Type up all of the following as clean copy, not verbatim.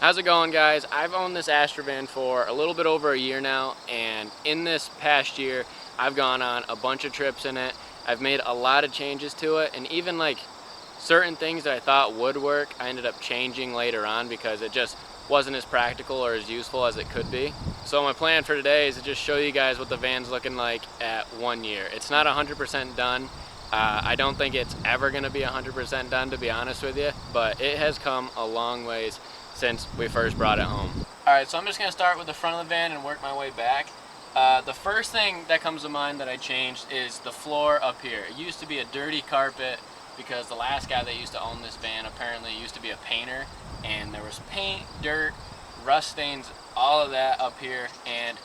How's it going, guys? I've owned this ASTRO van for a little bit over a year now, and in this past year I've gone on a bunch of trips in it. I've made a lot of changes to it, and even like certain things that I thought would work I ended up changing later on because it just wasn't as practical or as useful as it could be. So my plan for today is to just show you guys what the van's looking like at 1 year. It's not 100% done. I don't think it's ever going to be 100% done, to be honest with you, but it has come a long ways since we first brought it home. Alright, so I'm just going to start with the front of the van and work my way back. The first thing that comes to mind that I changed is the floor up here. It used to be a dirty carpet because the last guy that used to own this van apparently used to be a painter, and there was paint, dirt, rust stains, all of that up here, and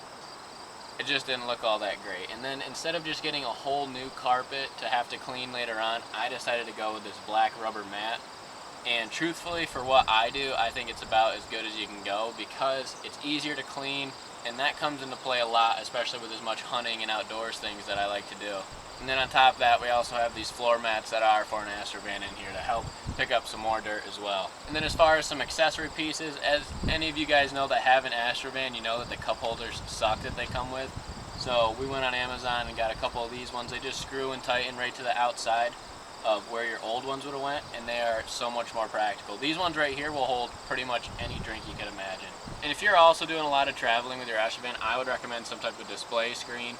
it just didn't look all that great. And then instead of just getting a whole new carpet to have to clean later on, I decided to go with this black rubber mat. And truthfully, for what I do, I think it's about as good as you can go because it's easier to clean, and that comes into play a lot, especially with as much hunting and outdoors things that I like to do. And then on top of that, we also have these floor mats that are for an ASTRO van in here to help pick up some more dirt as well. And then as far as some accessory pieces, as any of you guys know that have an ASTRO van, you know that the cup holders suck that they come with. So we went on Amazon and got a couple of these ones. They just screw and tighten right to the outside of where your old ones would have went, and they are so much more practical. These ones right here will hold pretty much any drink you could imagine. And if you're also doing a lot of traveling with your ASTRO van, I would recommend some type of display screen.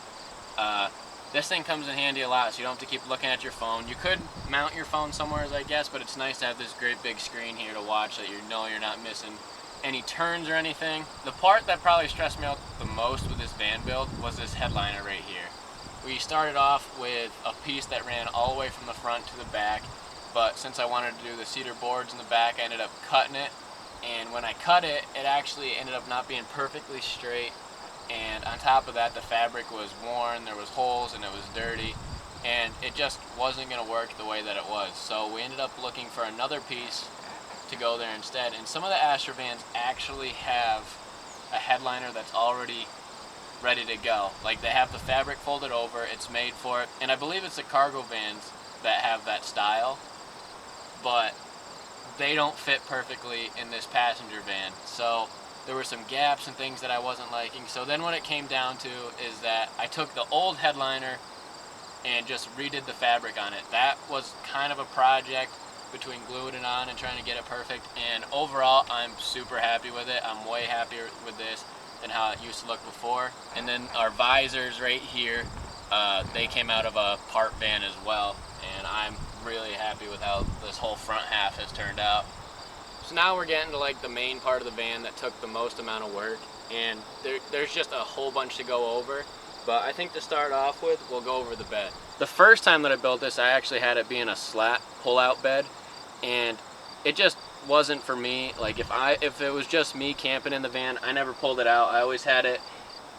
This thing comes in handy a lot, so you don't have to keep looking at your phone. You could mount your phone somewhere, I guess, but it's nice to have this great big screen here to watch that you know you're not missing any turns or anything. The part that probably stressed me out the most with this van build was this headliner right here. We started off with a piece that ran all the way from the front to the back, but since I wanted to do the cedar boards in the back, I ended up cutting it, and when I cut it, it actually ended up not being perfectly straight, and on top of that, the fabric was worn, there was holes, and it was dirty, and it just wasn't going to work the way that it was. So we ended up looking for another piece to go there instead, and some of the ASTRO vans actually have a headliner that's already ready to go. Like, they have the fabric folded over, it's made for it, and I believe it's the cargo vans that have that style, but they don't fit perfectly in this passenger van. So there were some gaps and things that I wasn't liking. So then what it came down to is that I took the old headliner and just redid the fabric on it. That was kind of a project between gluing it on and trying to get it perfect, and overall I'm super happy with it. I'm way happier with this than how it used to look before. And then our visors right here, they came out of a part van as well, and I'm really happy with how this whole front half has turned out. So now we're getting to like the main part of the van that took the most amount of work, and there's just a whole bunch to go over, but I think to start off with, we'll go over the bed. The first time that I built this, I actually had it being a slat pull-out bed, and it just wasn't for me. Like, if it was just me camping in the van, I never pulled it out. I always had it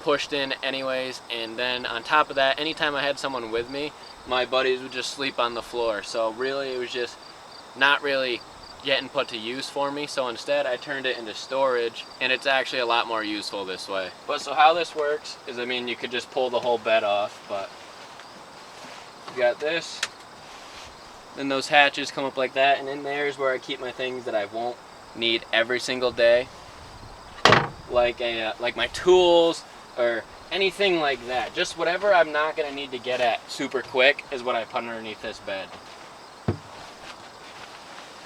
pushed in anyways, and then on top of that, anytime I had someone with me, my buddies would just sleep on the floor. So really, it was just not really getting put to use for me. So instead, I turned it into storage, and it's actually a lot more useful this way. But so how this works is, I mean, you could just pull the whole bed off, but you got this. Then those hatches come up like that, and in there is where I keep my things that I won't need every single day, like my tools or anything like that. Just whatever I'm not gonna need to get at super quick is what I put underneath this bed.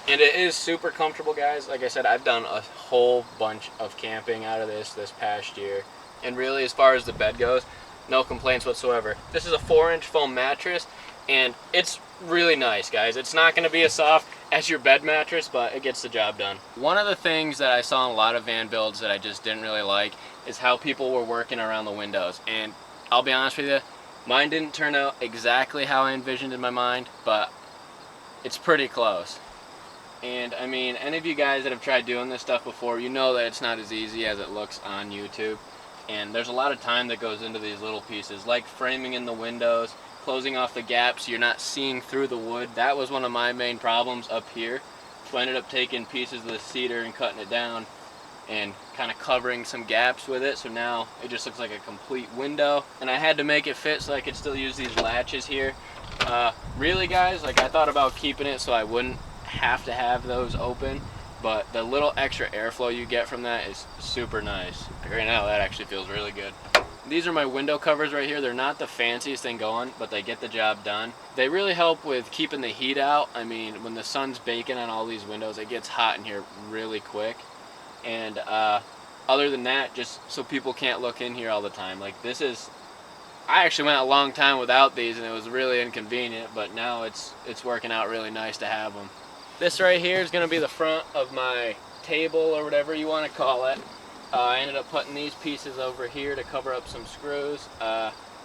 And it is super comfortable, guys. Like I said, I've done a whole bunch of camping out of this past year, and really, as far as the bed goes, no complaints whatsoever. This is a 4-inch foam mattress, and it's really nice, guys. It's not going to be as soft as your bed mattress, but it gets the job done. One of the things that I saw in a lot of van builds that I just didn't really like is how people were working around the windows. And I'll be honest with you, mine didn't turn out exactly how I envisioned in my mind, but it's pretty close. And I mean, any of you guys that have tried doing this stuff before, you know that it's not as easy as it looks on YouTube. And there's a lot of time that goes into these little pieces, like framing in the windows, closing off the gaps so you're not seeing through the wood. That was one of my main problems up here. So I ended up taking pieces of the cedar and cutting it down and kind of covering some gaps with it, so now it just looks like a complete window. And I had to make it fit so I could still use these latches here. Really, guys, like, I thought about keeping it so I wouldn't have to have those open, but the little extra airflow you get from that is super nice. Right now that actually feels really good. These are my window covers right here. They're not the fanciest thing going, but they get the job done. They really help with keeping the heat out. I mean, when the sun's baking on all these windows, it gets hot in here really quick. And other than that, just so people can't look in here all the time. Like this is, I actually went a long time without these and it was really inconvenient, but now it's working out really nice to have them. This right here is going to be the front of my table or whatever you want to call it. I ended up putting these pieces over here to cover up some screws.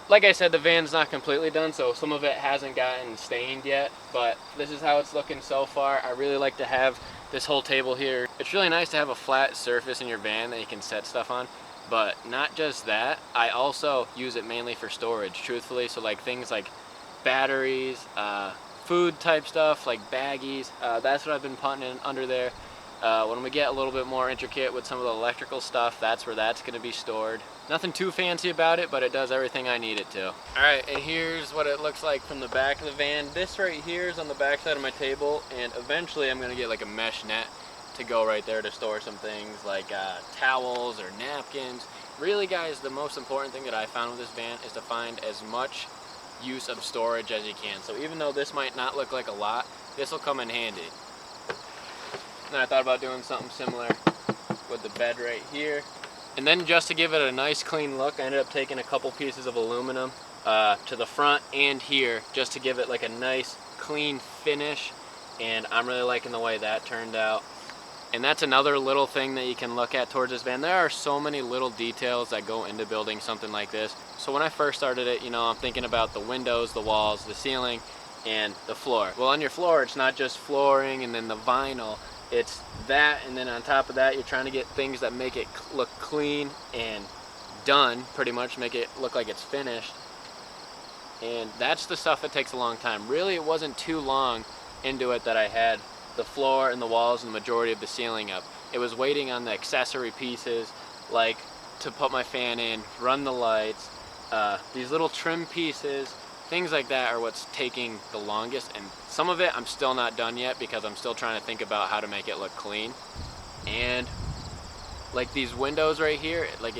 Like I said, the van's not completely done, so some of it hasn't gotten stained yet, but this is how it's looking so far. I really like to have this whole table here. It's really nice to have a flat surface in your van that you can set stuff on, but not just that, I also use it mainly for storage, truthfully. So like things like batteries, food type stuff like baggies, that's what I've been putting in under there. When we get a little bit more intricate with some of the electrical stuff, that's where that's going to be stored. Nothing too fancy about it, but it does everything I need it to. Alright, and here's what it looks like from the back of the van. This right here is on the back side of my table, and eventually I'm going to get like a mesh net to go right there to store some things like towels or napkins. Really guys, the most important thing that I found with this van is to find as much use of storage as you can. So even though this might not look like a lot, this will come in handy. And I thought about doing something similar with the bed right here. And then just to give it a nice clean look, I ended up taking a couple pieces of aluminum to the front and here just to give it like a nice clean finish. And I'm really liking the way that turned out. And that's another little thing that you can look at towards this van. There are so many little details that go into building something like this. So when I first started it, you know, I'm thinking about the windows, the walls, the ceiling, and the floor. Well, on your floor, it's not just flooring and then the vinyl. It's that, and then on top of that, you're trying to get things that make it look clean and done, pretty much make it look like it's finished. And that's the stuff that takes a long time. Really, it wasn't too long into it that I had the floor and the walls and the majority of the ceiling up. It was waiting on the accessory pieces, like to put my fan in, run the lights, these little trim pieces, things like that are what's taking the longest, and some of it I'm still not done yet because I'm still trying to think about how to make it look clean. And like these windows right here, like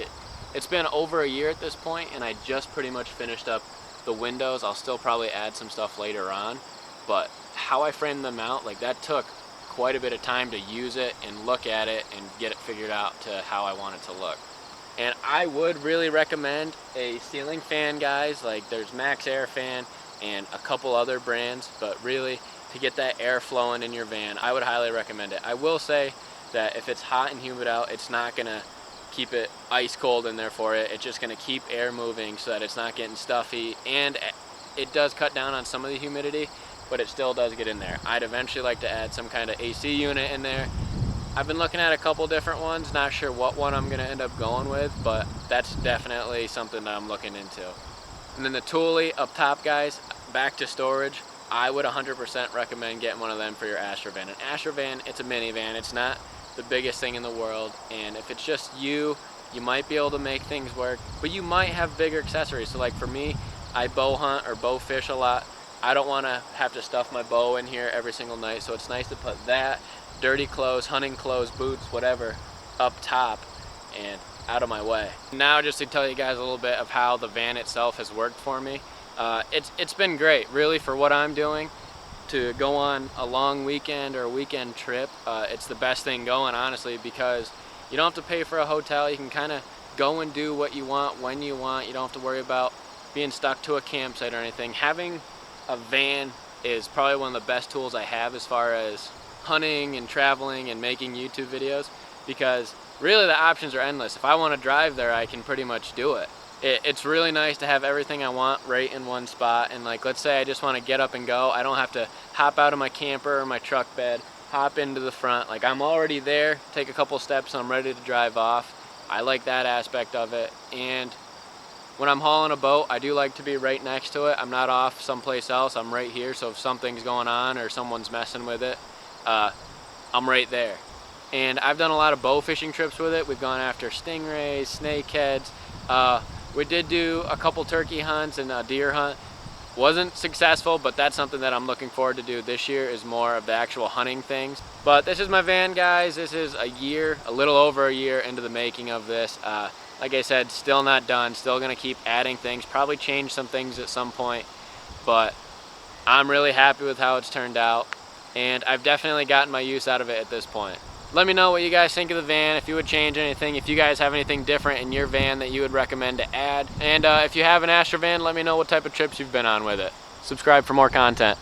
it's been over a year at this point and I just pretty much finished up the windows. I'll still probably add some stuff later on, but how I framed them out, like that took quite a bit of time to use it and look at it and get it figured out to how I want it to look. And I would really recommend a ceiling fan, guys. Like there's Max Air Fan and a couple other brands, but really to get that air flowing in your van, I would highly recommend it. I will say that if it's hot and humid out, it's not gonna keep it ice cold in there for it. It's just gonna keep air moving so that it's not getting stuffy, and it does cut down on some of the humidity, but it still does get in there. I'd eventually like to add some kind of AC unit in there. I've been looking at a couple different ones, not sure what one I'm gonna end up going with, but that's definitely something that I'm looking into. And then the Thule up top, guys, back to storage. I would 100% recommend getting one of them for your Astro van. An Astro van, it's a minivan, it's not the biggest thing in the world, and if it's just you might be able to make things work, but you might have bigger accessories. So like for me, I bow hunt or bow fish a lot. I don't wanna have to stuff my bow in here every single night, so it's nice to put that, dirty clothes, hunting clothes, boots, whatever, up top and out of my way. Now just to tell you guys a little bit of how the van itself has worked for me. It's been great, really, for what I'm doing. To go on a long weekend or a weekend trip, it's the best thing going, honestly, because you don't have to pay for a hotel. You can kind of go and do what you want when you want. You don't have to worry about being stuck to a campsite or anything. Having a van is probably one of the best tools I have as far as hunting and traveling and making YouTube videos, because really the options are endless. If I want to drive there, I can pretty much do it. It's really nice to have everything I want right in one spot, and like let's say I just want to get up and go, I don't have to hop out of my camper or my truck bed, hop into the front. Like I'm already there, take a couple steps and I'm ready to drive off. I like that aspect of it. And when I'm hauling a boat, I do like to be right next to it. I'm not off someplace else, I'm right here, so if something's going on or someone's messing with it, I'm right there. And I've done a lot of bow fishing trips with it. We've gone after stingrays, snakeheads. We did do a couple turkey hunts and a deer hunt. wasn't successful, but that's something that I'm looking forward to do this year, is more of the actual hunting things. But this is my van, guys. This is a little over a year into the making of this. Like I said, still not done, still gonna keep adding things, probably change some things at some point, but I'm really happy with how it's turned out, and I've definitely gotten my use out of it at this point. Let me know what you guys think of the van, if you would change anything, if you guys have anything different in your van that you would recommend to add. And if you have an Astro van, let me know what type of trips you've been on with it. Subscribe for more content.